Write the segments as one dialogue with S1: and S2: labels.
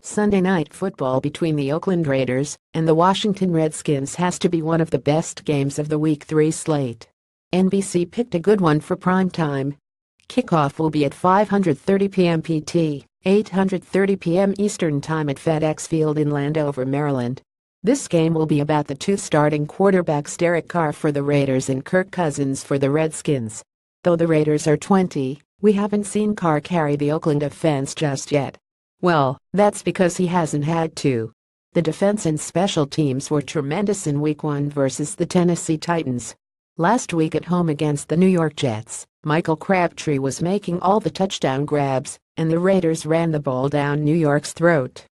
S1: Sunday night football between the Oakland Raiders and the Washington Redskins has to be one of the best games of the Week 3 slate. NBC picked a good one for prime time. Kickoff will be at 5:30 p.m. PT, 8:30 p.m. Eastern Time at FedEx Field in Landover, Maryland. This game will be about the two starting quarterbacks Derek Carr for the Raiders and Kirk Cousins for the Redskins. Though the Raiders are 20, we haven't seen Carr carry the Oakland offense just yet. Well, that's because he hasn't had to. The defense and special teams were tremendous in Week 1 versus the Tennessee Titans. Last week at home against the New York Jets, Michael Crabtree was making all the touchdown grabs, and the Raiders ran the ball down New York's throat.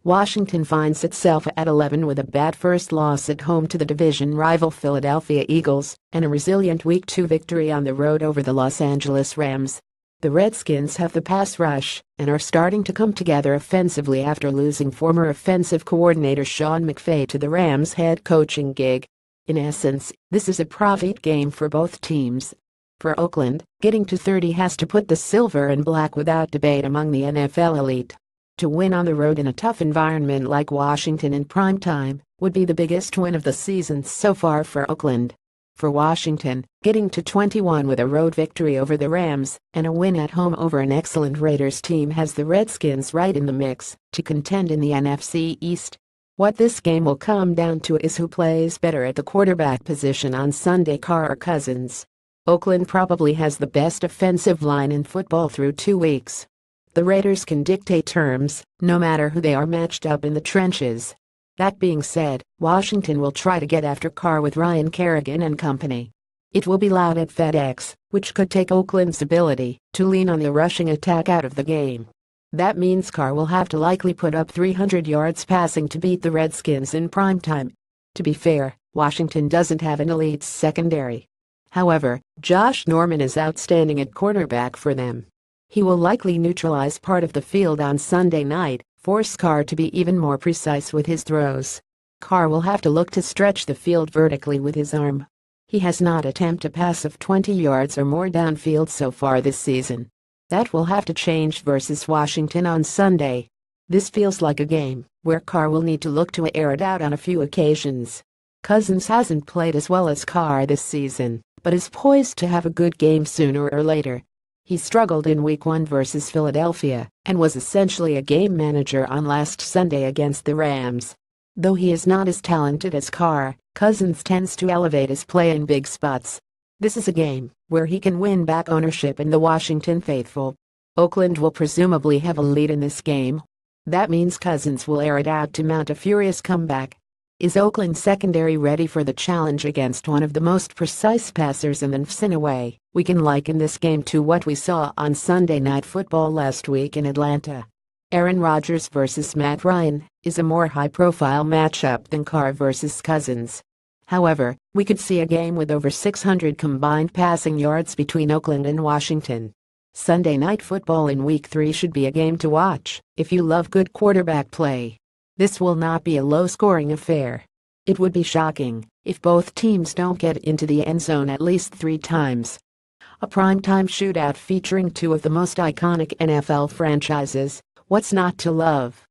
S1: Washington finds itself at 11 with a bad first loss at home to the division rival Philadelphia Eagles and a resilient Week 2 victory on the road over the Los Angeles Rams. The Redskins have the pass rush and are starting to come together offensively after losing former offensive coordinator Sean McVay to the Rams head coaching gig. In essence, this is a profit game for both teams. For Oakland, getting to 30 has to put the silver and black without debate among the NFL elite. To win on the road in a tough environment like Washington in prime time would be the biggest win of the season so far for Oakland. For Washington, getting to 21 with a road victory over the Rams and a win at home over an excellent Raiders team has the Redskins right in the mix to contend in the NFC East. What this game will come down to is who plays better at the quarterback position on Sunday, Carr or Cousins. Oakland probably has the best offensive line in football through 2 weeks. The Raiders can dictate terms, no matter who they are matched up in the trenches. That being said, Washington will try to get after Carr with Ryan Kerrigan and company. It will be loud at FedEx, which could take Oakland's ability to lean on the rushing attack out of the game. That means Carr will have to likely put up 300 yards passing to beat the Redskins in primetime. To be fair, Washington doesn't have an elite secondary. However, Josh Norman is outstanding at cornerback for them. He will likely neutralize part of the field on Sunday night, force Carr to be even more precise with his throws. Carr will have to look to stretch the field vertically with his arm. He has not attempted a pass of 20 yards or more downfield so far this season. That will have to change versus Washington on Sunday. This feels like a game where Carr will need to look to air it out on a few occasions. Cousins hasn't played as well as Carr this season, but is poised to have a good game sooner or later. He struggled in Week 1 versus Philadelphia and was essentially a game manager on last Sunday against the Rams. Though he is not as talented as Carr, Cousins tends to elevate his play in big spots. This is a game where he can win back ownership in the Washington faithful. Oakland will presumably have a lead in this game. That means Cousins will air it out to mount a furious comeback. Is Oakland's secondary ready for the challenge against one of the most precise passers in the NFC? In a way, we can liken this game to what we saw on Sunday Night Football last week in Atlanta. Aaron Rodgers versus Matt Ryan is a more high-profile matchup than Carr versus Cousins. However, we could see a game with over 600 combined passing yards between Oakland and Washington. Sunday Night Football in Week 3 should be a game to watch if you love good quarterback play. This will not be a low-scoring affair. It would be shocking if both teams don't get into the end zone at least 3 times. A primetime shootout featuring two of the most iconic NFL franchises. What's not to love?